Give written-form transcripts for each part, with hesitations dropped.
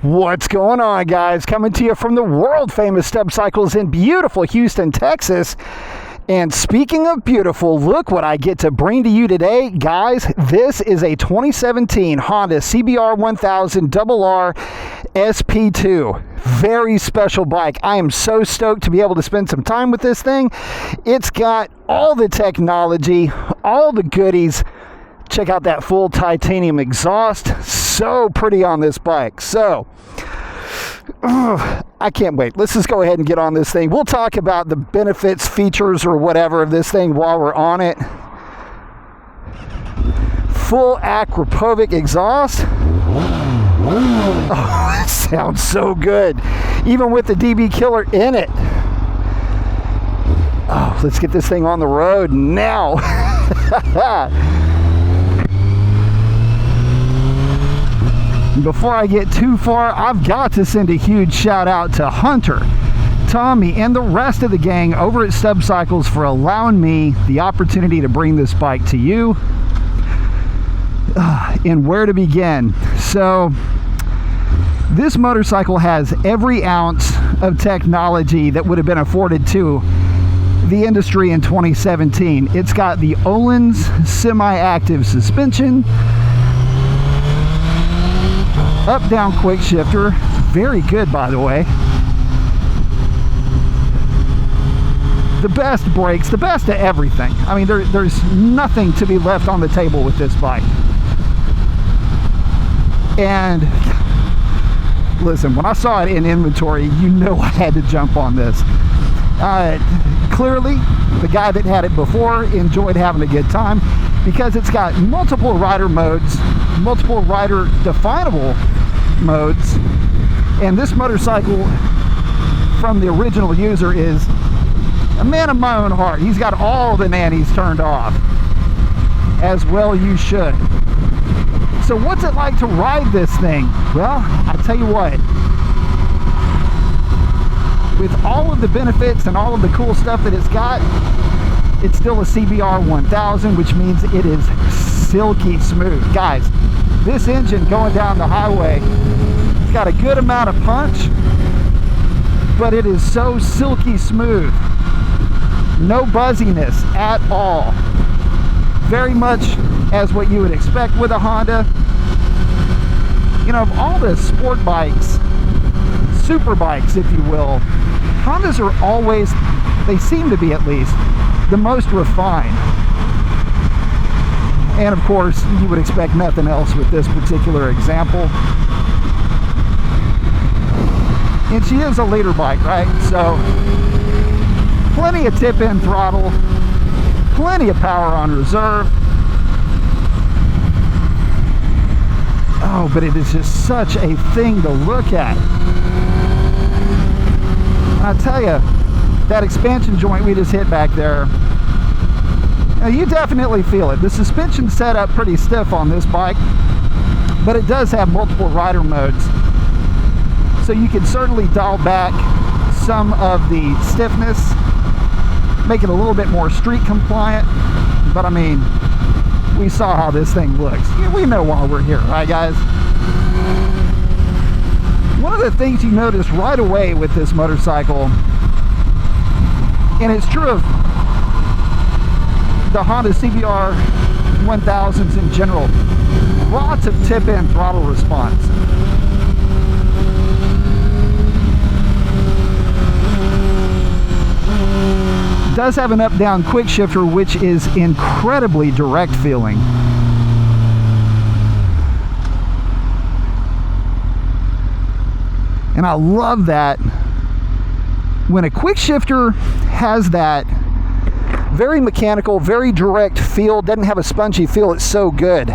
What's going on, guys? Coming to you from the world famous Stub Cycles in beautiful Houston, Texas. And speaking of beautiful, look what I get to bring to you today, guys. This is a 2017 Honda CBR 1000 RR SP2. Very special bike. I am so stoked to be able to spend some time with this thing. It's got all the technology, all the goodies. Check out that full titanium exhaust. So pretty on this bike. So, I can't wait. Let's just go ahead and get on this thing. We'll talk about the benefits, features, or whatever of this thing while we're on it. Full Akrapovic exhaust. Oh, it sounds so good. Even with the DB killer in it. Oh, let's get this thing on the road now. Before I get too far, I've got to send a huge shout out to Hunter, Tommy, and the rest of the gang over at Stub Cycles for allowing me the opportunity to bring this bike to you. And where to begin? So, this motorcycle has every ounce of technology that would have been afforded to the industry in 2017. It's got the Öhlins semi-active suspension, up-down quick shifter, very good by the way. The best brakes, the best of everything. I mean, there's nothing to be left on the table with this bike. And listen, when I saw it in inventory, you know I had to jump on this. Clearly, the guy that had it before enjoyed having a good time because it's got multiple rider modes, multiple rider definable modes, and this motorcycle from the original user is a man of my own heart. He's got all the nannies turned off, as well you should. So what's it like to ride this thing? Well, I tell you what, with all of the benefits and all of the cool stuff that it's got, it's still a CBR 1000, which means it is silky smooth. Guys, this engine going down the highway, it's got a good amount of punch, but it is so silky smooth. No buzziness at all. Very much as what you would expect with a Honda. You know, of all the sport bikes, super bikes, if you will, Hondas are always, they seem to be at least, the most refined. And of course, you would expect nothing else with this particular example. And she is a leader bike, right? So, plenty of tip-in throttle, plenty of power on reserve. Oh, but it is just such a thing to look at. And I tell you, that expansion joint we just hit back there, you definitely feel it. The suspension's set up pretty stiff on this bike, but it does have multiple rider modes. So you can certainly dial back some of the stiffness, make it a little bit more street compliant. But I mean, we saw how this thing looks. We know why we're here, right guys? One of the things you notice right away with this motorcycle, and it's true of the Honda CBR 1000s in general, lots of tip-in throttle response. It does have an up-down quick shifter, which is incredibly direct feeling. And I love that when a quick shifter has that very mechanical, very direct feel, doesn't have a spongy feel, it's so good.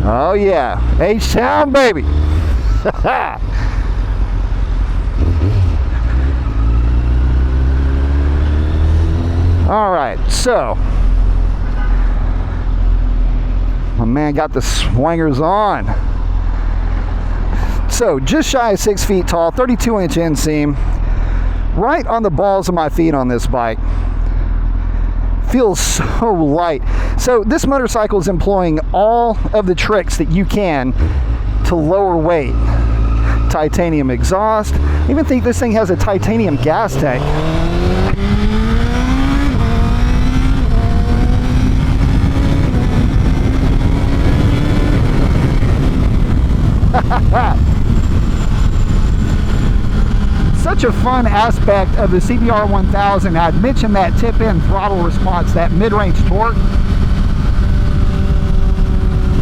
Oh yeah, H-Town baby. All right, so my man got the swingers on. So just shy of 6 feet tall, 32-inch inseam, right on the balls of my feet on this bike. feels so light. So this motorcycle is employing all of the tricks that you can to lower weight. Titanium exhaust. I even think this thing has a titanium gas tank. Such a fun aspect of the CBR 1000. I'd mentioned that tip-in throttle response, that mid-range torque,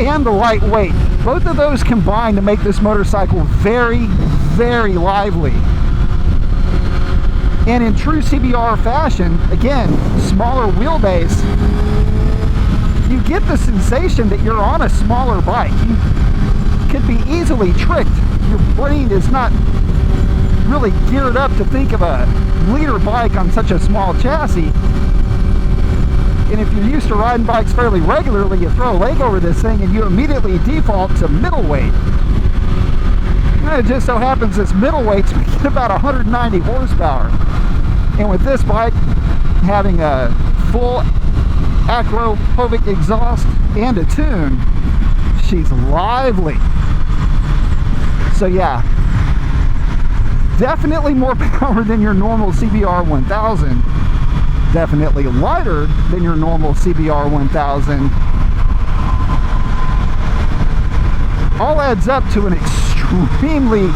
and the lightweight. Both of those combine to make this motorcycle very, very lively. And in true CBR fashion, again, smaller wheelbase, you get the sensation that you're on a smaller bike. You could be easily tricked. Your brain is not really geared up to think of a liter bike on such a small chassis. And if you're used to riding bikes fairly regularly, you throw a leg over this thing and you immediately default to middleweight. And it just so happens this middleweight's making about 190 horsepower. And with this bike having a full acro-Hovic exhaust and a tune, she's lively. So yeah, definitely more power than your normal CBR 1000. Definitely lighter than your normal CBR 1000. All adds up to an extremely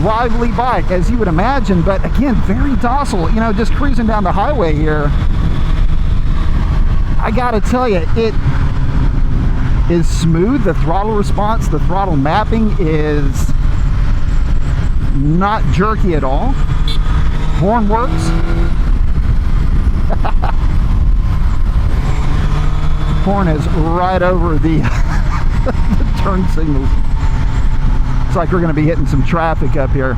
lively bike, as you would imagine, but again, very docile. You know, just cruising down the highway here, I gotta tell you, it is smooth. The throttle response, the throttle mapping is not jerky at all. Horn works. Horn is right over the, the turn signals. It's like we're going to be hitting some traffic up here.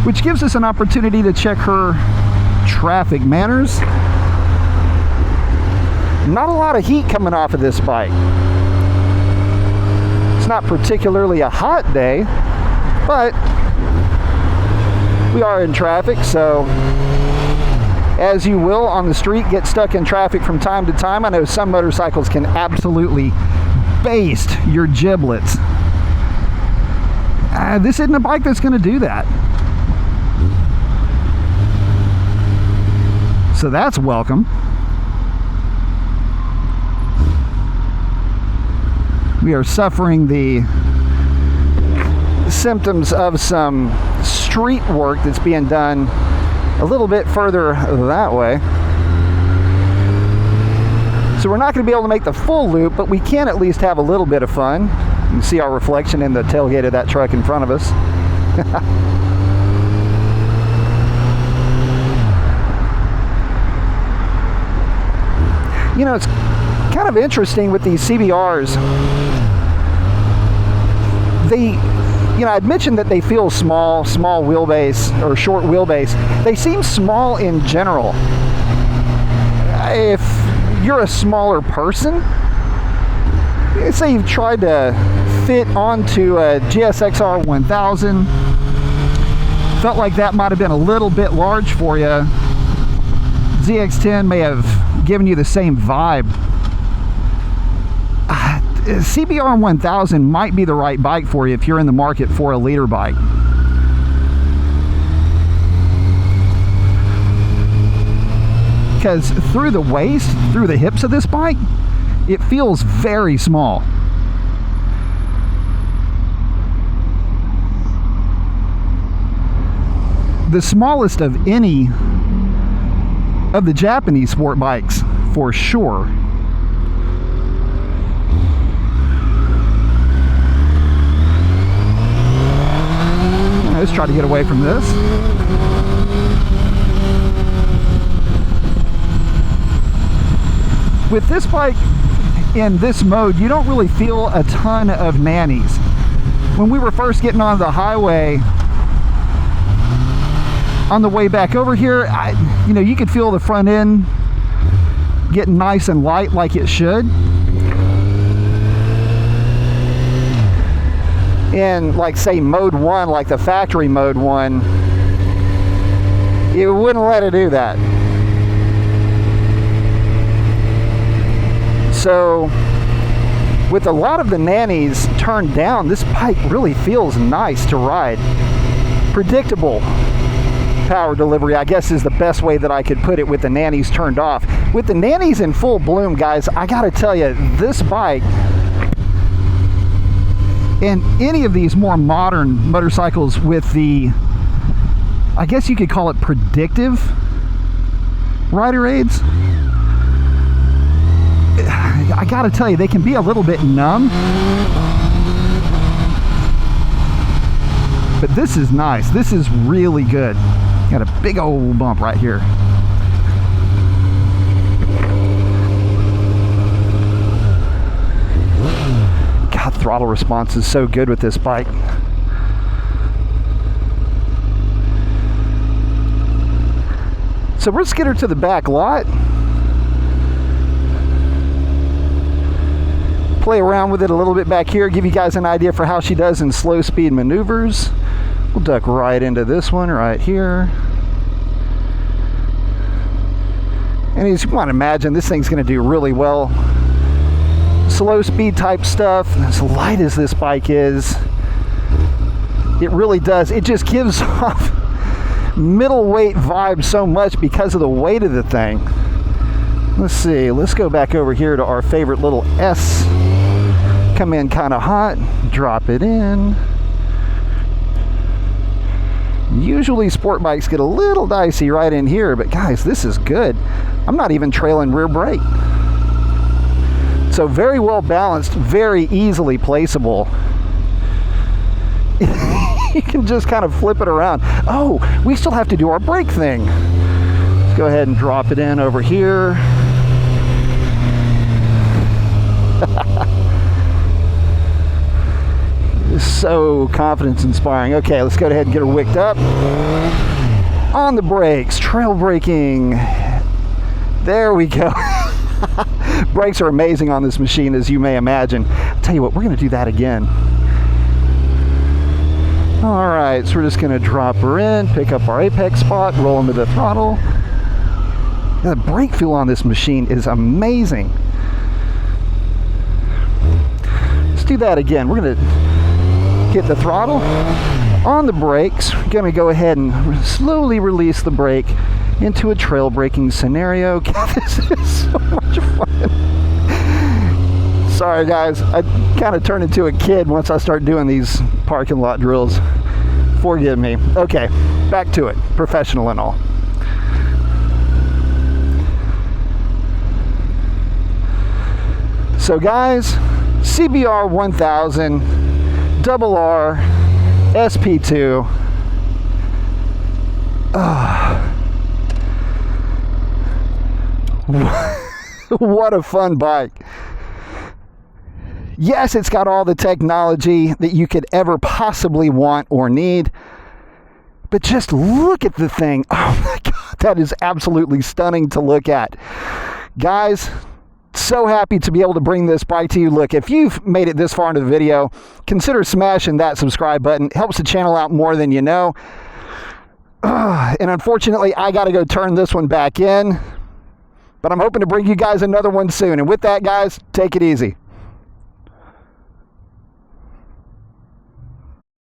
Which gives us an opportunity to check her traffic manners. Not a lot of heat coming off of this bike. It's not particularly a hot day, but we are in traffic, so as you will on the street, get stuck in traffic from time to time. I know some motorcycles can absolutely baste your giblets. This isn't a bike that's going to do that. So that's welcome. We are suffering the symptoms of some street work that's being done a little bit further that way. So we're not going to be able to make the full loop, but we can at least have a little bit of fun. You can see our reflection in the tailgate of that truck in front of us. You know, it's kind of interesting with these CBRs. They, you know, I'd mentioned that they feel small wheelbase or short wheelbase. They seem small in general. If you're a smaller person, say you've tried to fit onto a GSXR 1000, felt like that might have been a little bit large for you, ZX10 may have given you the same vibe. CBR 1000 might be the right bike for you if you're in the market for a liter bike. Because through the waist, through the hips of this bike, it feels very small. The smallest of any of the Japanese sport bikes, for sure. Let's try to get away from this. With this bike in this mode, you don't really feel a ton of nannies. When we were first getting on the highway, on the way back over here, you know, you could feel the front end getting nice and light like it should. in, like, say, mode 1, like the factory mode 1, it wouldn't let it do that. So with a lot of the nannies turned down, this bike really feels nice to ride. Predictable power delivery, I guess, is the best way that I could put it with the nannies turned off. With the nannies in full bloom, guys, I gotta tell you, this bike and any of these more modern motorcycles with the, I guess you could call it predictive rider aids, I gotta tell you, they can be a little bit numb. But this is nice. This is really good. Got a big old bump right here. God, throttle response is so good with this bike. So let's get her to the back lot. Play around with it a little bit back here, give you guys an idea for how she does in slow speed maneuvers. We'll duck right into this one right here. And as you want to imagine, this thing's going to do really well. Slow speed type stuff, as light as this bike is, it really does. It just gives off middleweight vibes so much because of the weight of the thing. Let's see, let's go back over here to our favorite little S. Come in kind of hot, drop it in. Usually sport bikes get a little dicey right in here, but guys, this is good. I'm not even trailing rear brake. So very well balanced, very easily placeable. You can just kind of flip it around. Oh, we still have to do our brake thing. Let's go ahead and drop it in over here. So confidence inspiring. Okay, let's go ahead and get her wicked up. On the brakes, trail braking. There we go. Brakes are amazing on this machine, as you may imagine. I'll tell you what, we're going to do that again. All right, so we're just going to drop her in, pick up our apex spot, roll into the throttle. The brake feel on this machine is amazing. Let's do that again. We're going to get the throttle on the brakes. We're going to go ahead and slowly release the brake into a trail braking scenario. God, this is so much fun. Sorry guys, I kind of turn into a kid once I start doing these parking lot drills. Forgive me. Okay, back to it. Professional and all. So guys, CBR 1000 Double R SP2. What a fun bike. Yes, it's got all the technology that you could ever possibly want or need, but just look at the thing. Oh my God, that is absolutely stunning to look at. Guys, so happy to be able to bring this bike to you. Look, if you've made it this far into the video, consider smashing that subscribe button. It helps the channel out more than you know. And unfortunately, I got to go turn this one back in, but I'm hoping to bring you guys another one soon. And with that, guys, take it easy.